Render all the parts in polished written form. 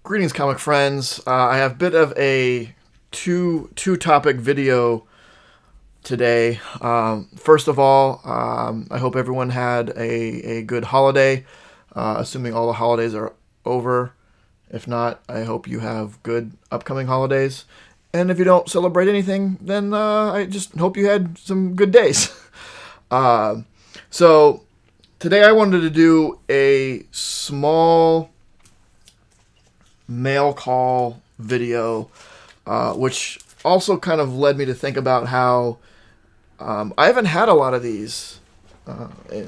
Greetings, comic friends. I have a bit of a two topic video today. First of all, I hope everyone had a good holiday, assuming all the holidays are over. If not, I hope you have good upcoming holidays. And if you don't celebrate anything, then I just hope you had some good days. uh, so today I wanted to do a small mail call video, which also kind of led me to think about how I haven't had a lot of these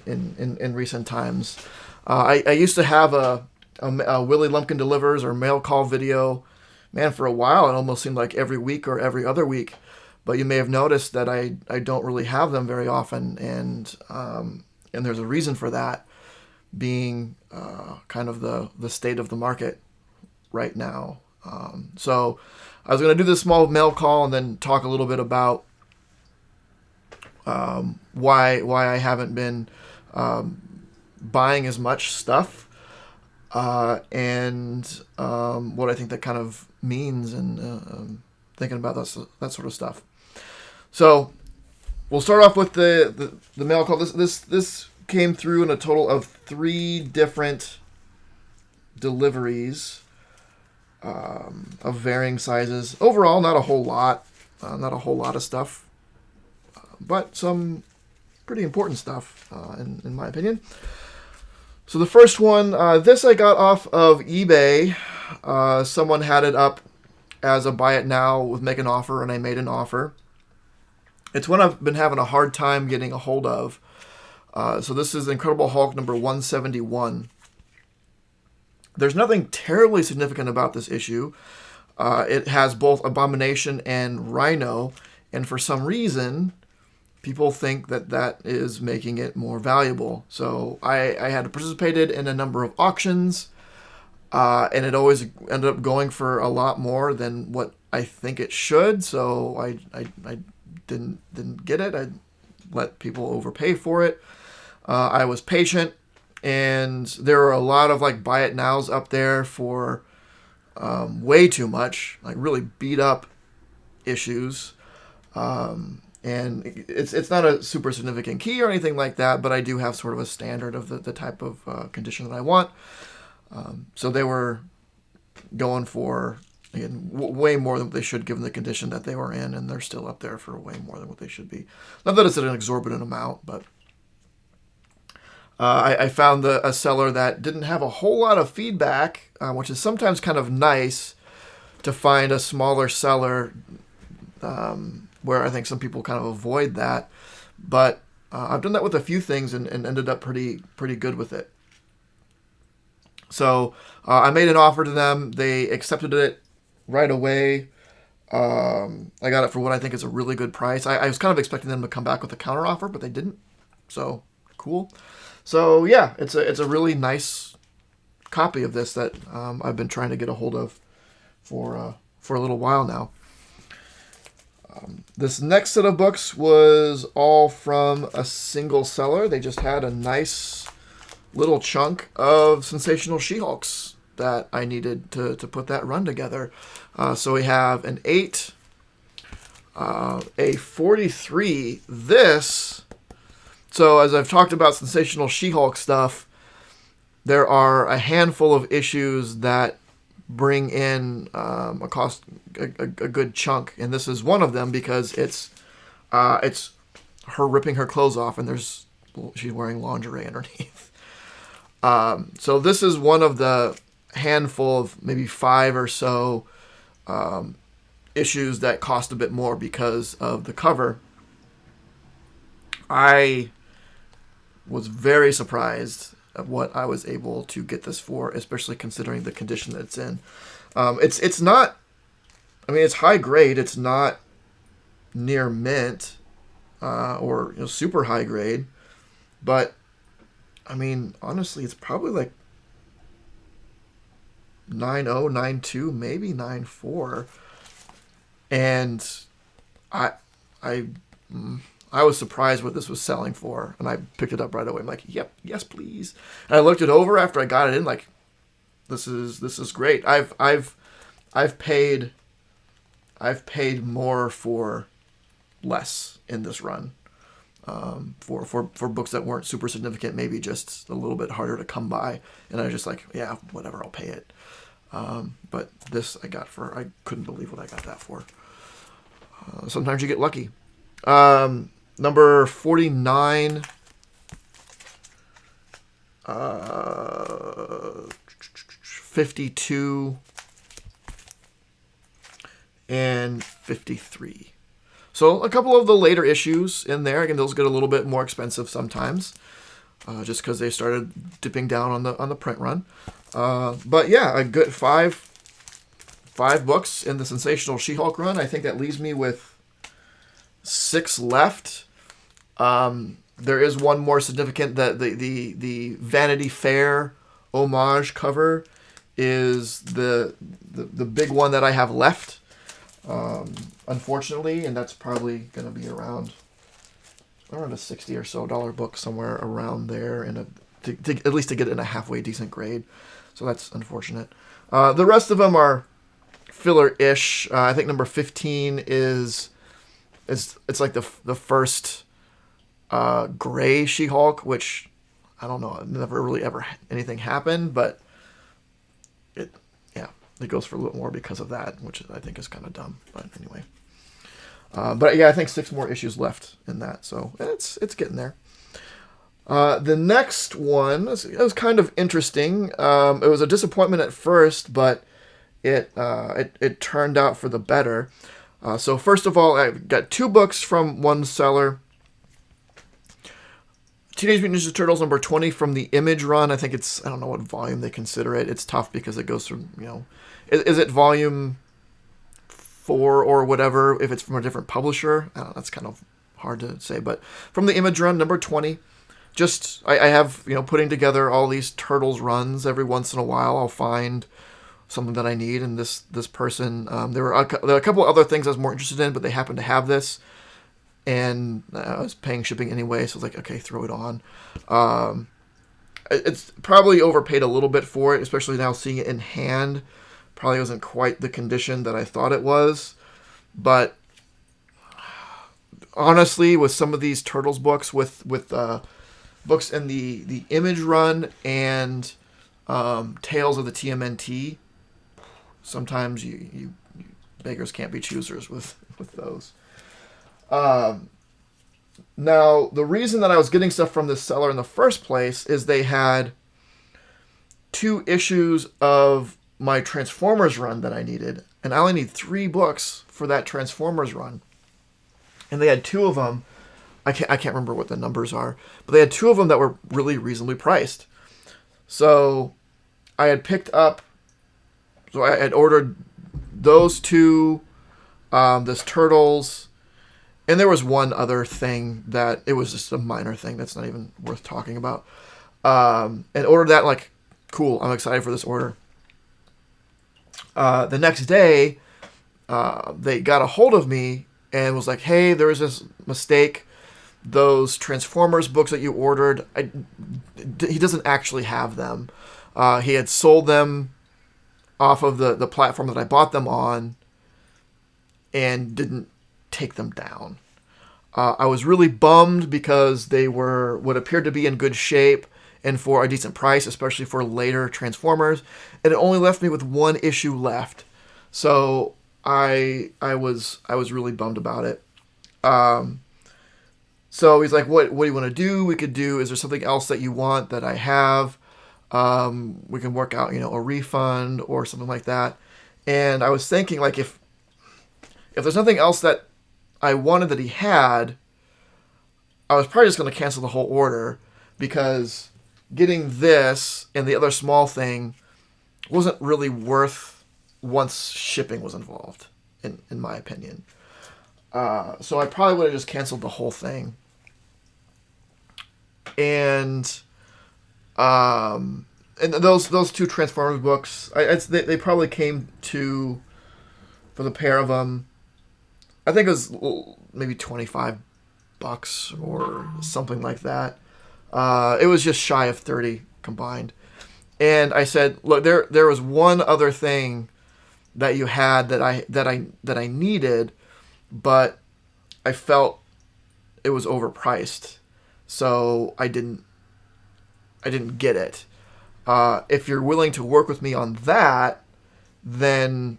in recent times. I used to have a Willie Lumpkin Delivers or mail call video. Man, for a while, it almost seemed like every week or every other week. But you may have noticed that I don't really have them very often, and there's a reason for that, being kind of the state of the market right now. So I was going to do this small mail call and then talk a little bit about why I haven't been buying as much stuff, and what I think that kind of means, and thinking about that sort of stuff. So we'll start off with the mail call. This came through in a total of 3 different deliveries of varying sizes. Overall, not a whole lot of stuff, but some pretty important stuff, in my opinion. So the first one, this I got off of eBay. Someone had it up as a buy it now with make an offer, and I made an offer. It's one I've been having a hard time getting a hold of. So this is Incredible Hulk number 171. There's nothing terribly significant about this issue. It has both Abomination and Rhino, and for some reason, people think that is making it more valuable. So I had participated in a number of auctions, and it always ended up going for a lot more than what I think it should. So I didn't get it. I let people overpay for it. I was patient. And there are a lot of like buy it nows up there for way too much, like really beat up issues. And it's not a super significant key or anything like that, but I do have sort of a standard of the type of condition that I want. So they were going for, again, way more than what they should given the condition that they were in, and they're still up there for way more than what they should be. Not that it's an exorbitant amount, but I found a seller that didn't have a whole lot of feedback, which is sometimes kind of nice to find a smaller seller, where I think some people kind of avoid that. But I've done that with a few things and ended up pretty good with it. So I made an offer to them. They accepted it right away. I got it for what I think is a really good price. I was kind of expecting them to come back with a counter offer, but they didn't. So cool. So yeah, it's a really nice copy of this that I've been trying to get a hold of for a little while now. This next set of books was all from a single seller. They just had a nice little chunk of Sensational She-Hulks that I needed to put that run together. So we have an 8, a 43. So as I've talked about Sensational She-Hulk stuff, there are a handful of issues that bring in a good chunk, and this is one of them because it's her ripping her clothes off, and she's wearing lingerie underneath. So this is one of the handful of maybe 5 or so issues that cost a bit more because of the cover. I was very surprised at what I was able to get this for, especially considering the condition that it's in. It's not, I mean, it's high grade. It's not near mint or super high grade, but I mean, honestly, it's probably like 9.0, 9.2, maybe 9.4, and I was surprised what this was selling for, and I picked it up right away. I'm like, yep, yes, please. And I looked it over after I got it in, like, This is great. I've paid more for less in this run. For books that weren't super significant, maybe just a little bit harder to come by, and I was just like, yeah, whatever, I'll pay it. But this I got for, I couldn't believe what I got that for. Sometimes you get lucky. Number 49. 52 and 53. So a couple of the later issues in there. Again, those get a little bit more expensive sometimes, just because they started dipping down on the print run. But yeah, a good five books in the Sensational She-Hulk run. I think that leaves me with 6 left. There is one more significant, that the Vanity Fair homage cover is the big one that I have left. Unfortunately, and that's probably going to be around a $60 or so book, somewhere around there, and at least to get it in a halfway decent grade. So that's unfortunate. The rest of them are filler-ish. I think number 15 is it's like the first gray She-Hulk, which I don't know, never really ever anything happened, but it goes for a little more because of that, which I think is kind of dumb. But anyway, but yeah, I think 6 more issues left in that, so it's getting there. The next one it was kind of interesting. It was a disappointment at first, but it turned out for the better. So first of all, I got 2 books from one seller. Teenage Mutant Ninja Turtles number 20 from the Image run. I think I don't know what volume they consider it. It's tough because it goes through, is it volume 4 or whatever if it's from a different publisher? I don't know, that's kind of hard to say. But from the Image run, number 20, just, I have, putting together all these Turtles runs. Every once in a while I'll find something that I need, and this person, there were a couple other things I was more interested in, but they happened to have this. And I was paying shipping anyway, so I was like, okay, throw it on. It's probably overpaid a little bit for it, especially now seeing it in hand. Probably wasn't quite the condition that I thought it was. But honestly, with some of these Turtles books, with books in the Image run and Tales of the TMNT, sometimes you beggars can't be choosers with those. Now, the reason that I was getting stuff from this seller in the first place is they had 2 issues of my Transformers run that I needed, and I only need 3 books for that Transformers run. And they had 2 of them. I can't remember what the numbers are, but they had 2 of them that were really reasonably priced. So I had I had ordered those 2, this Turtles. And there was one other thing that it was just a minor thing that's not even worth talking about. And ordered that, like, cool, I'm excited for this order. The next day, they got a hold of me and was like, hey, there was this mistake. Those Transformers books that you ordered, he doesn't actually have them. He had sold them off of the platform that I bought them on and didn't take them down. I was really bummed because they were what appeared to be in good shape and for a decent price, especially for later Transformers, and it only left me with 1 issue left. So I was really bummed about it. So he's like, what do you want to do? We could do, is there something else that you want that I have? We can work out, a refund or something like that. And I was thinking, like, if there's nothing else that I wanted that he had, I was probably just going to cancel the whole order, because getting this and the other small thing wasn't really worth once shipping was involved, in my opinion. So I probably would have just canceled the whole thing. And those 2 Transformers books, they probably came to, for the pair of them, I think it was maybe $25 or something like that. It was just shy of 30 combined. And I said, look, there was one other thing that you had that I needed, but I felt it was overpriced, so I didn't get it. If you're willing to work with me on that, then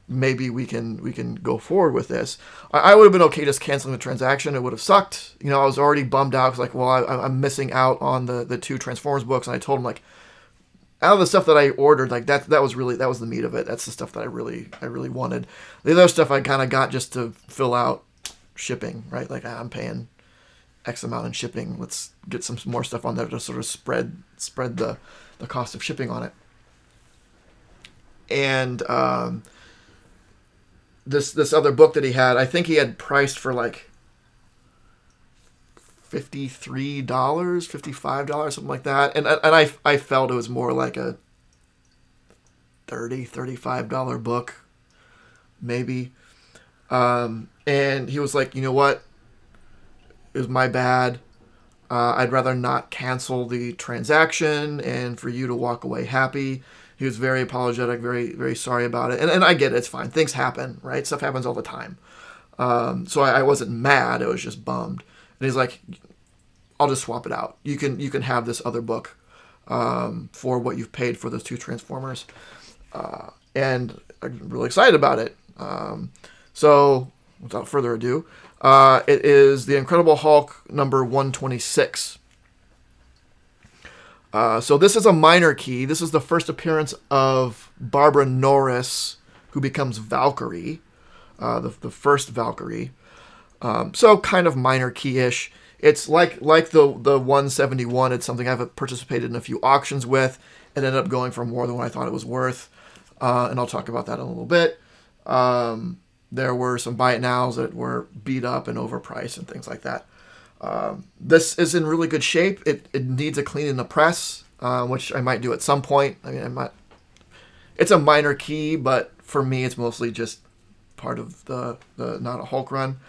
maybe we can go forward with this. I would have been okay just canceling the transaction. It would have sucked. You know, I was already bummed out because, like, well, I'm missing out on the 2 Transformers books, and I told him, like, out of the stuff that I ordered, like that was the meat of it. That's the stuff that I really wanted. The other stuff I kind of got just to fill out shipping, right? Like, I'm paying X amount in shipping. Let's get some more stuff on there to sort of spread the cost of shipping on it. And this other book that he had, I think he had priced for like $53, $55, something like that. And I felt it was more like a $35 book, maybe. And he was like, you know what? It was my bad. I'd rather not cancel the transaction and for you to walk away happy. He was very apologetic, very, very sorry about it. And I get it. It's fine. Things happen, right? Stuff happens all the time. So I wasn't mad. I was just bummed. And he's like, I'll just swap it out. You can have this other book for what you've paid for those 2 Transformers. And I'm really excited about it. So without further ado, it is The Incredible Hulk number 126. So this is a minor key. This is the first appearance of Barbara Norris, who becomes Valkyrie, the first Valkyrie. So kind of minor key-ish. It's like the 171. It's something I've participated in a few auctions with. It ended up going for more than what I thought it was worth, and I'll talk about that in a little bit. There were some buy it nows that were beat up and overpriced and things like that. This is in really good shape. It needs a clean in the press, which I might do at some point. I mean, it's a minor key, but for me, it's mostly just part of the not a Hulk run.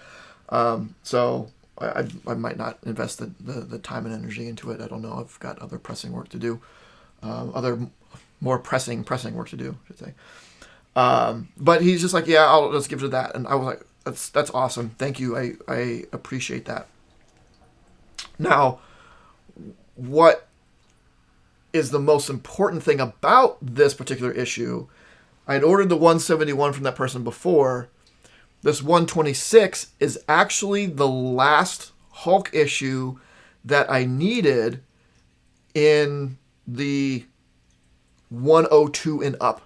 So I might not invest the time and energy into it. I don't know. I've got other pressing work to do. Other more pressing work to do, I should say. But he's just like, yeah, I'll just give it to that. And I was like, that's awesome. Thank you. I appreciate that. Now, what is the most important thing about this particular issue? I'd ordered the 171 from that person before. This 126 is actually the last Hulk issue that I needed in the 102 and up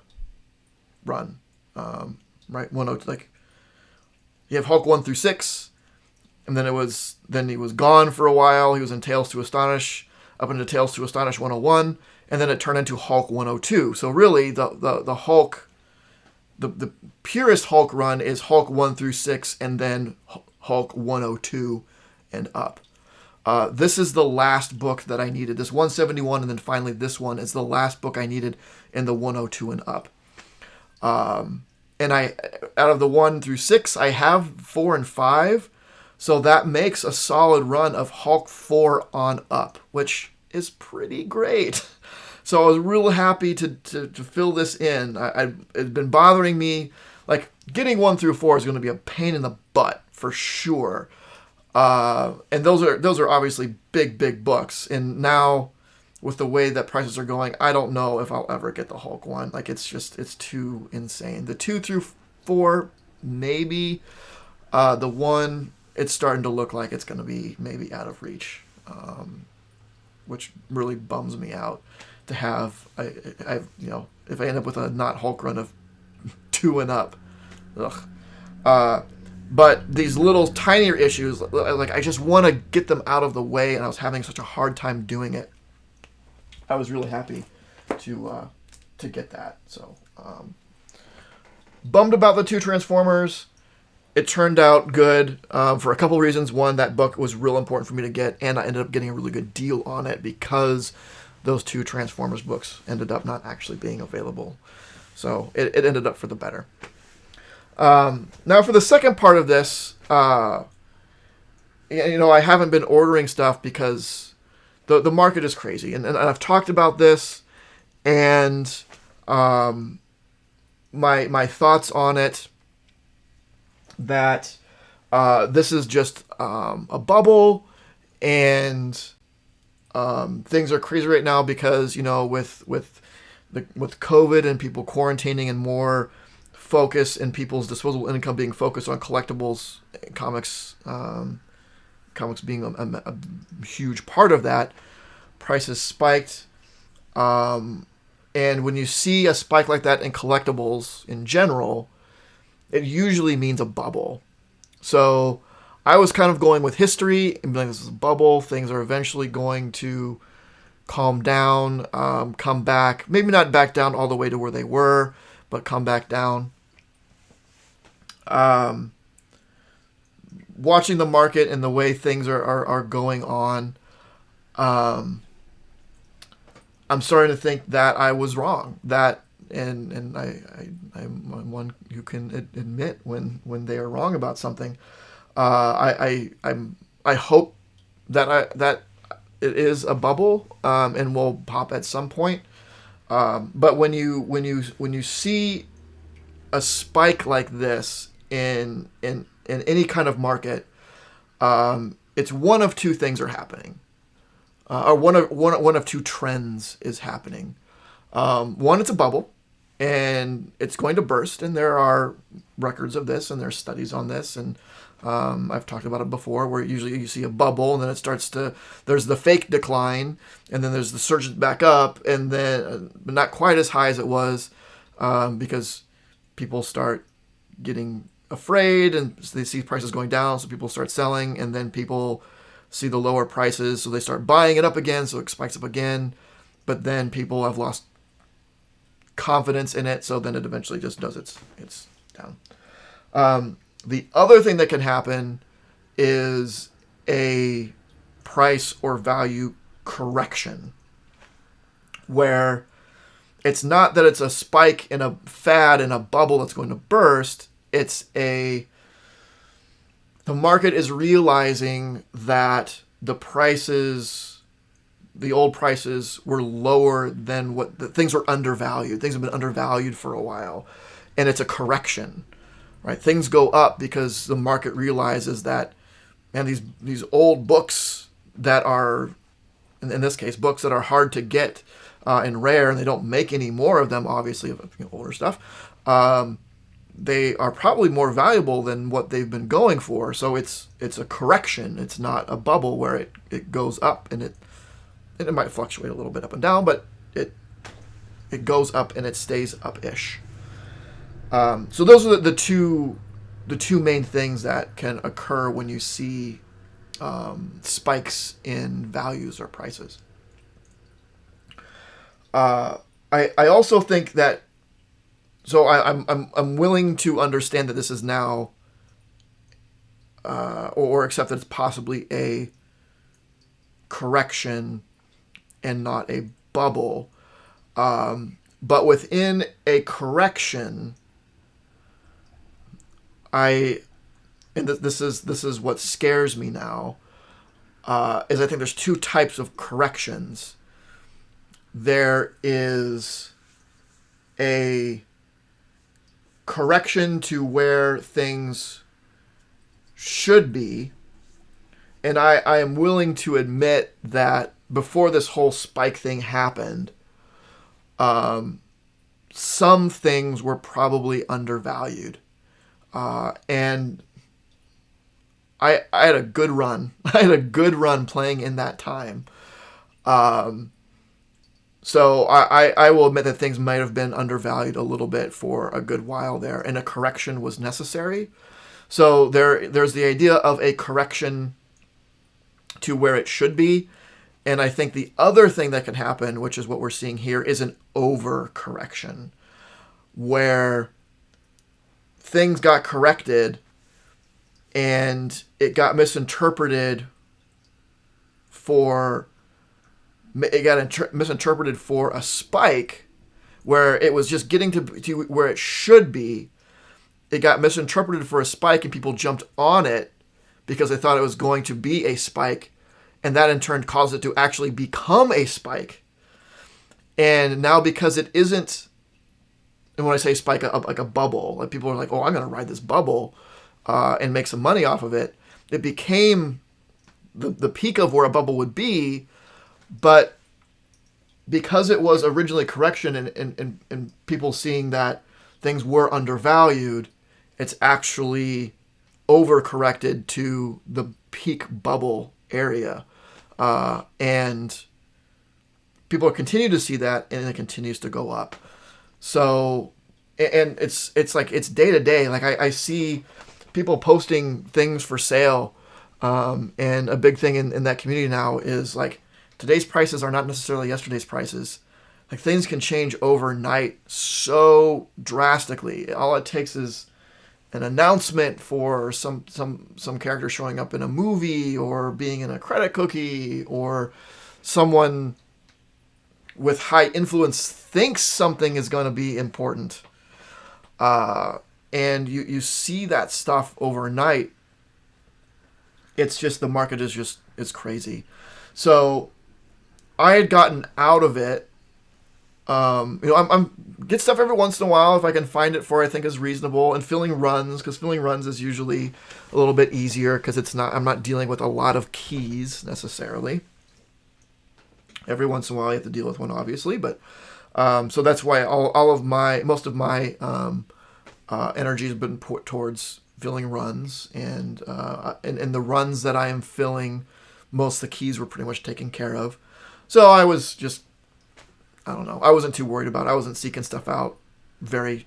run. Right? 102, like, you have Hulk 1 through 6. And then he was gone for a while. He was in Tales to Astonish, up into Tales to Astonish 101, and then it turned into Hulk 102. So really, the Hulk, the purest Hulk run is Hulk 1 through 6, and then Hulk 102 and up. This is the last book that I needed. This 171, and then finally this one is the last book I needed in the 102 and up. And out of the 1 through 6, I have 4 and 5. So that makes a solid run of Hulk 4 on up, which is pretty great. So I was real happy to fill this in. It's been bothering me. Like, getting 1 through 4 is going to be a pain in the butt for sure. And those are obviously big books. And now, with the way that prices are going, I don't know if I'll ever get the Hulk one. Like, it's too insane. The 2 through 4, maybe. The 1, it's starting to look like it's going to be maybe out of reach, which really bums me out to have. If I end up with a not Hulk run of 2 and up, ugh. But these little tinier issues, like, I just want to get them out of the way, and I was having such a hard time doing it. I was really happy to get that. So bummed about the 2 Transformers. It turned out good for a couple reasons. One, that book was real important for me to get, and I ended up getting a really good deal on it because those 2 Transformers books ended up not actually being available. So it ended up for the better. Now for the second part of this, I haven't been ordering stuff because the market is crazy. And I've talked about this And my thoughts on it, that this is just a bubble, and things are crazy right now because, with COVID and people quarantining and more focus and people's disposable income being focused on collectibles, comics, comics being a huge part of that, prices spiked. And when you see a spike like that in collectibles in general, it usually means a bubble. So I was kind of going with history and being like, this is a bubble. Things are eventually going to calm down, come back. Maybe not back down all the way to where they were, but come back down. Watching the market and the way things are going on, I'm starting to think that I was wrong. And I'm one who can admit when they are wrong about something. I hope that it is a bubble, and will pop at some point. But when you see a spike like this in any kind of market, it's one of two things are happening. Or one of two trends is happening. One, it's a bubble, and it's going to burst, and there are records of this, and there's studies on this, and I've talked about it before, where usually you see a bubble, and then there's the fake decline, and then there's the surge back up, and then but not quite as high as it was, because people start getting afraid, and they see prices going down, so people start selling, and then people see the lower prices, so they start buying it up again, so it spikes up again, but then people have lost confidence in it, so then it eventually just does its down. The other thing that can happen is a price or value correction, where it's not that it's a spike in a fad in a bubble that's going to burst. The market is realizing that the old prices were lower than things were undervalued. Things have been undervalued for a while, and it's a correction, right? Things go up because the market realizes that, man, these old books that are, in this case, books that are hard to get and rare, and they don't make any more of them, obviously, of older stuff. They are probably more valuable than what they've been going for. So it's a correction. It's not a bubble where it goes up, and it might fluctuate a little bit up and down, but it goes up and it stays up-ish. So those are the two main things that can occur when you see spikes in values or prices. I also think that, so I'm willing to understand that this is now, or accept that it's possibly a correction and not a bubble. But within a correction, this is what scares me now, is I think there's two types of corrections. There is a correction to where things should be, and I am willing to admit that before this whole spike thing happened, some things were probably undervalued, and I had a good run. I had a good run playing in that time. So I will admit that things might have been undervalued a little bit for a good while there, and a correction was necessary. So there's the idea of a correction to where it should be. And I think the other thing that can happen, which is what we're seeing here, is an overcorrection, where things got corrected and it got misinterpreted for a spike, where it was just getting to where it should be. It got misinterpreted for a spike, and people jumped on it because they thought it was going to be a spike, and that in turn caused it to actually become a spike. And now because it isn't, and when I say spike, like a bubble, like people are like, oh, I'm going to ride this bubble and make some money off of it. It became the peak of where a bubble would be, but because it was originally correction and people seeing that things were undervalued, it's actually overcorrected to the peak bubble area. And people continue to see that, and it continues to go up. So, and it's like, it's day to day. Like I see people posting things for sale. And a big thing in that community now is like, today's prices are not necessarily yesterday's prices. Like things can change overnight so drastically. All it takes is an announcement for some character showing up in a movie or being in a credit cookie, or someone with high influence thinks something is going to be important. And you see that stuff overnight. It's just, the market is crazy. So I had gotten out of it. I'm get stuff every once in a while if I can find it for I think is reasonable, and filling runs, because filling runs is usually a little bit easier because I'm not dealing with a lot of keys necessarily. Every once in a while you have to deal with one, obviously, but so that's why most of my energy has been put towards filling runs, and the runs that I am filling, most of the keys were pretty much taken care of. So I was just, I don't know, I wasn't too worried about it. I wasn't seeking stuff out very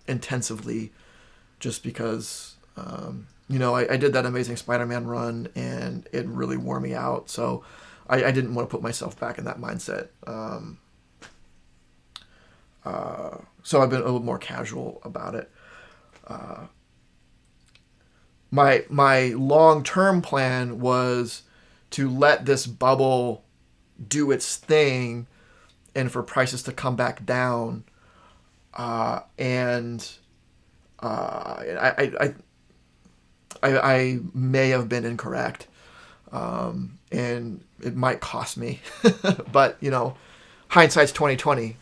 intensively, just because I did that Amazing Spider-Man run and it really wore me out. So I didn't want to put myself back in that mindset. So I've been a little more casual about it. My long-term plan was to let this bubble do its thing and for prices to come back down. I may have been incorrect. And it might cost me, but hindsight's 2020,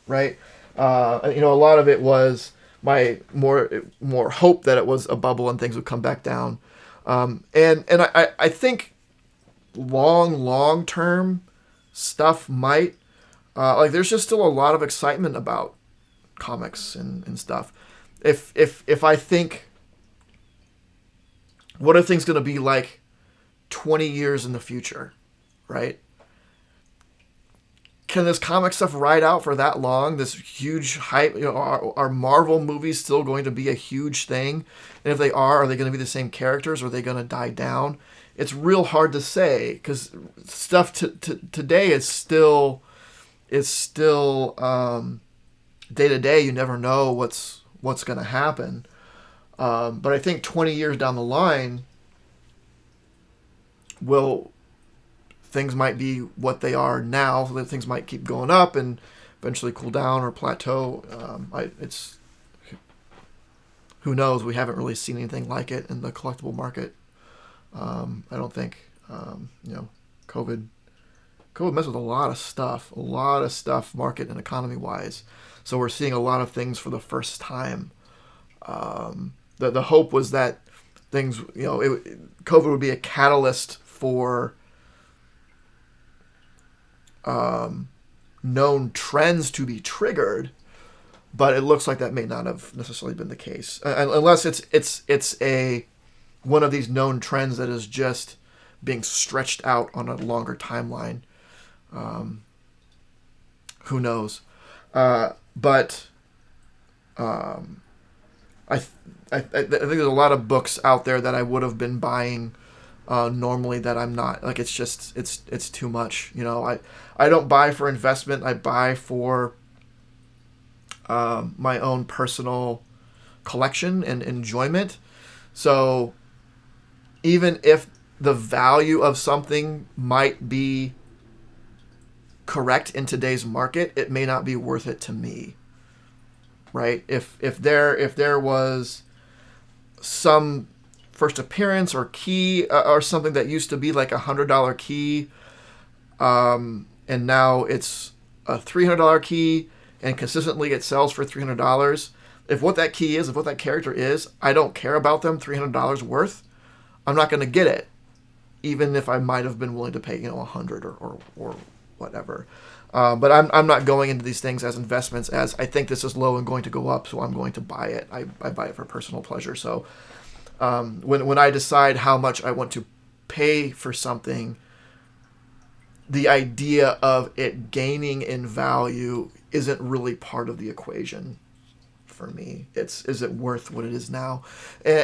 right? A lot of it was my more hope that it was a bubble and things would come back down. And I think long term stuff might, there's just still a lot of excitement about comics and stuff. If I think, what are things going to be like 20 years in the future, right? Can this comic stuff ride out for that long? This huge hype, are Marvel movies still going to be a huge thing? And if they are they going to be the same characters, or are they going to die down? It's real hard to say, because stuff today is still day to day. You never know what's going to happen. But I think 20 years down the line, things might be what they are now. So that things might keep going up and eventually cool down or plateau. Who knows? We haven't really seen anything like it in the collectible market. I don't think. COVID messed with a lot of stuff market and economy wise. So we're seeing a lot of things for the first time. The hope was that things, COVID would be a catalyst for known trends to be triggered, but it looks like that may not have necessarily been the case, unless it's one of these known trends that is just being stretched out on a longer timeline. Who knows? But I think there's a lot of books out there that I would have been buying normally that I'm not. Like, it's just it's too much. I don't buy for investment. I buy for my own personal collection and enjoyment. So even if the value of something might be correct in today's market, it may not be worth it to me. Right? If there was some first appearance or key or something that used to be like $100 key, and now it's a $300 key, and consistently it sells for $300. If what that key is, if what that character is, I don't care about them $300 worth, I'm not going to get it, even if I might have been willing to pay, $100 or whatever. But I'm not going into these things as investments, as I think this is low and going to go up, so I'm going to buy it. I buy it for personal pleasure. So when I decide how much I want to pay for something, the idea of it gaining in value isn't really part of the equation for me. Is it worth what it is now? Is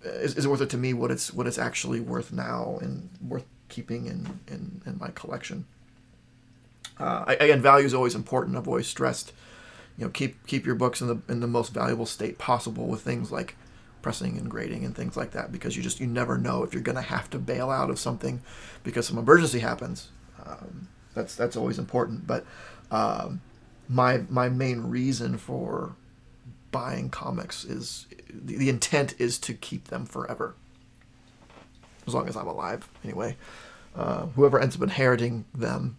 it worth it to me what it's actually worth now and worth keeping in my collection? Again, value is always important. I've always stressed, keep your books in the most valuable state possible with things like pressing and grading and things like that, because you never know if you're going to have to bail out of something because some emergency happens. That's always important. But my main reason for buying comics is the intent is to keep them forever, as long as I'm alive. Anyway, whoever ends up inheriting them,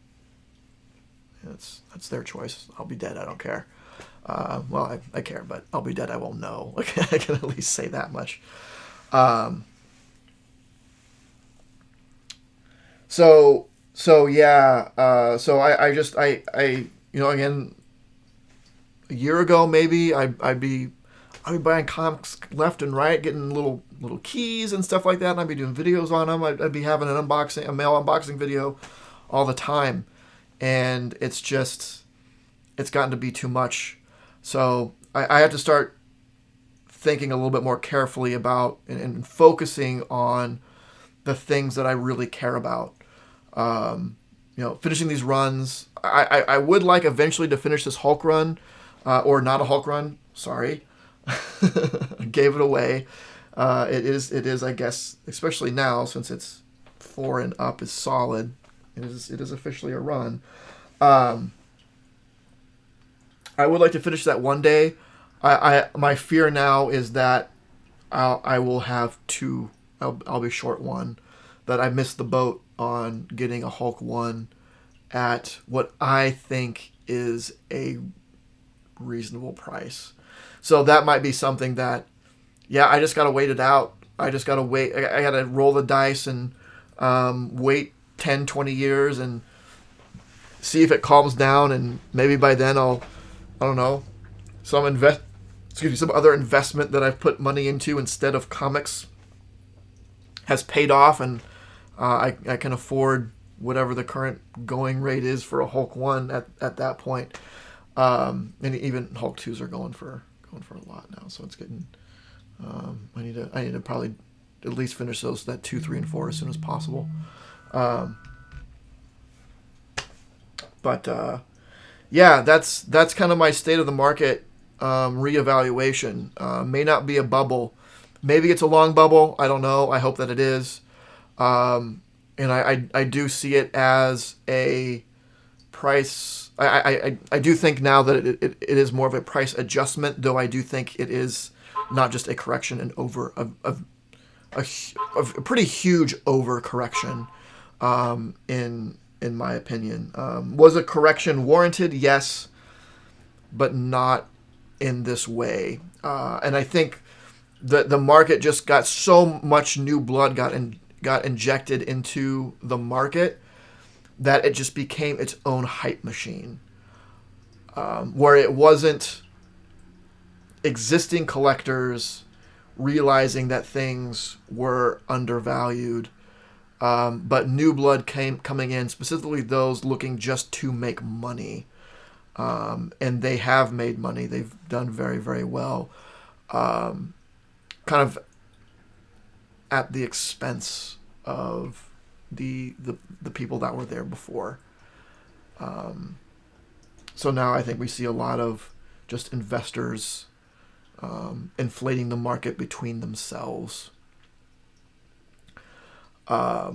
that's their choice. I'll be dead. I don't care. Well, I care, but I'll be dead. I won't know. I can at least say that much. So yeah. So I again, a year ago maybe I'd be buying comics left and right, getting little keys and stuff like that, and I'd be doing videos on them. I'd be having a mail unboxing video all the time, and it's gotten to be too much. So I have to start thinking a little bit more carefully about and focusing on the things that I really care about. Finishing these runs. I would like eventually to finish this Hulk run, or not a Hulk run. Sorry, I gave it away. It is, I guess, especially now since it's 4 and up is solid. It is officially a run. I would like to finish that one day. My fear now is that I will have two. I'll be short one. That I missed the boat on getting a Hulk 1 at what I think is a reasonable price. So that might be something that, I just got to wait it out. I just got to wait. I got to roll the dice and wait 10, 20 years and see if it calms down. And maybe by then I don't know, some other investment that I've put money into instead of comics has paid off, and I can afford whatever the current going rate is for a Hulk 1 at that point. And even Hulk 2s are going for a lot now, so it's getting. I need to probably at least finish that 2, 3, and 4 as soon as possible. That's kind of my state of the market reevaluation. May not be a bubble. Maybe it's a long bubble. I don't know. I hope that it is. And I do see it as a price. I do think now that it is more of a price adjustment, though I do think it is not just a correction and over a pretty huge overcorrection in my opinion. Was a correction warranted? Yes, but not in this way. And I think the market just got so much new blood got injected into the market that it just became its own hype machine, where it wasn't existing collectors realizing that things were undervalued, but new blood coming in, specifically those looking just to make money, and they have made money. They've done very, very well, kind of at the expense of the people that were there before. So now I think we see a lot of just investors inflating the market between themselves. I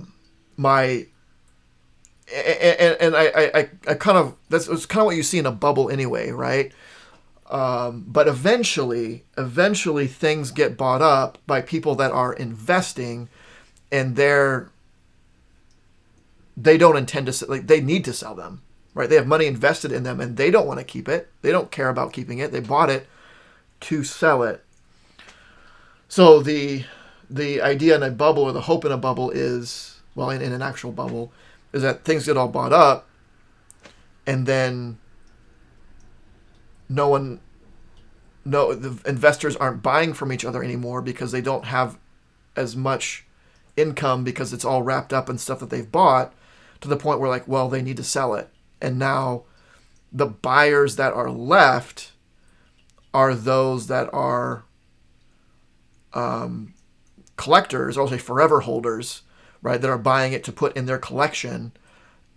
kind of, it's kind of what you see in a bubble anyway, right? But eventually things get bought up by people that are investing, and they're they don't intend to, like, they need to sell them, right? They have money invested in them and they don't want to keep it. They don't care about keeping it. They bought it to sell it. So the idea in a bubble, or the hope in a bubble, is, well, in an actual bubble, is that things get all bought up and then the investors aren't buying from each other anymore because they don't have as much income because it's all wrapped up in stuff that they've bought, to the point where, like, well, they need to sell it. And now the buyers that are left are those that are collectors, or say forever holders, right, that are buying it to put in their collection,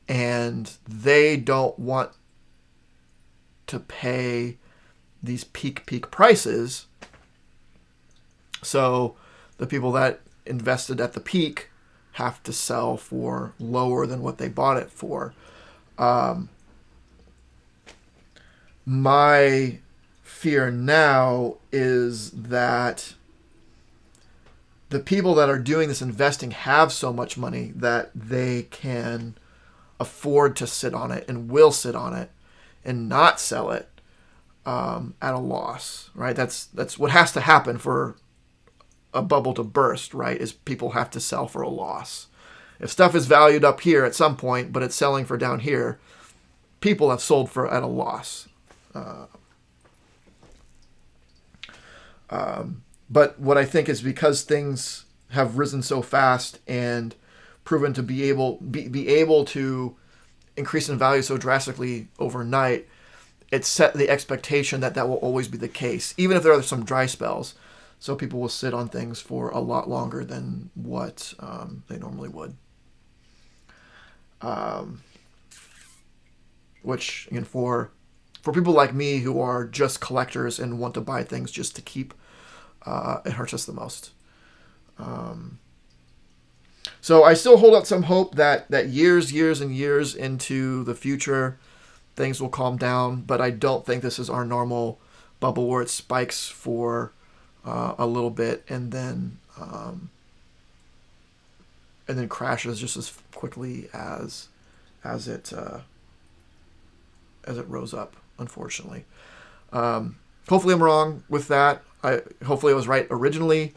and they don't want to pay these peak prices. So the people that invested at the peak have to sell for lower than what they bought it for. My fear now is that the people that are doing this investing have so much money that they can afford to sit on it and will sit on it and not sell it at a loss, right? That's what has to happen for a bubble to burst, right? Is people have to sell for a loss. If stuff is valued up here at some point, but it's selling for down here, people have sold for at a loss. But what I think is, because things have risen so fast and proven to be able to increase in value so drastically overnight, it's set the expectation that will always be the case, even if there are some dry spells. So people will sit on things for a lot longer than what they normally would. Which, again, for people like me who are just collectors and want to buy things just to keep, it hurts us the most. So I still hold out some hope that years and years into the future, things will calm down. But I don't think this is our normal bubble where it spikes for a little bit and then crashes just as quickly as it rose up, unfortunately. Hopefully I'm wrong with that. Hopefully I was right originally,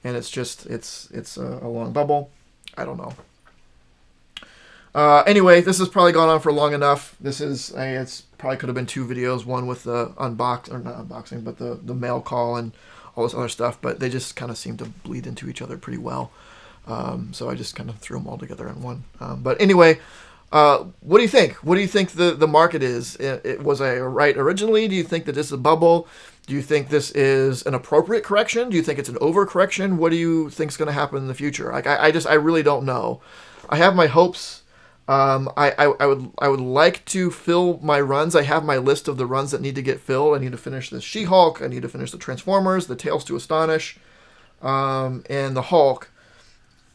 and it's a long bubble. I don't know. Anyway, this has probably gone on for long enough. It's probably could have been 2 videos, one with the not unboxing, but the mail call and all this other stuff, but they just kind of seem to bleed into each other pretty well. So I just kind of threw them all together in one. But anyway, what do you think? What do you think the market is? Was I right originally? Do you think that this is a bubble? Do you think this is an appropriate correction? Do you think it's an overcorrection? What do you think is going to happen in the future? Like, I really don't know. I have my hopes. I would like to fill my runs. I have my list of the runs that need to get filled. I need to finish the She-Hulk. I need to finish the Transformers, the Tales to Astonish, and the Hulk.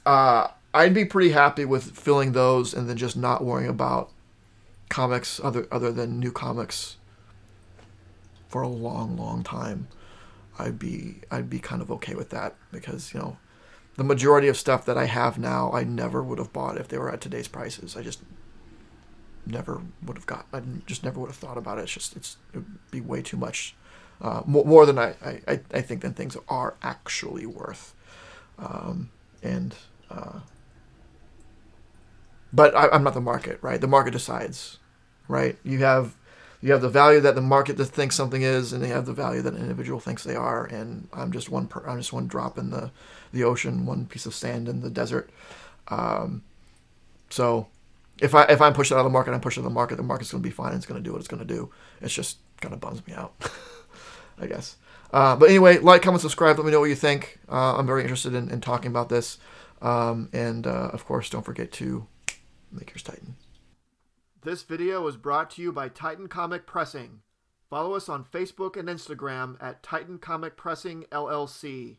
I'd be pretty happy with filling those and then just not worrying about comics other than new comics for a long time. I'd be kind of okay with that, because, you know, the majority of stuff that I have now, I never would have bought if they were at today's prices. I just never would have I just never would have thought about it. It would be way too much, more than I think than things are actually worth. But I'm not the market, right? The market decides, right? You have the value that the market thinks something is, and they have the value that an individual thinks they are. And I'm just one drop in the ocean, one piece of sand in the desert. So if I'm pushed out of the market, I'm pushed out of the market. The market's going to be fine. It's going to do what it's going to do. It's just kind of bums me out, I guess. But anyway, like, comment, subscribe. Let me know what you think. I'm very interested in talking about this. Of course, don't forget to make yours Titan. This video was brought to you by Titan Comic Pressing. Follow us on Facebook and Instagram at Titan Comic Pressing LLC.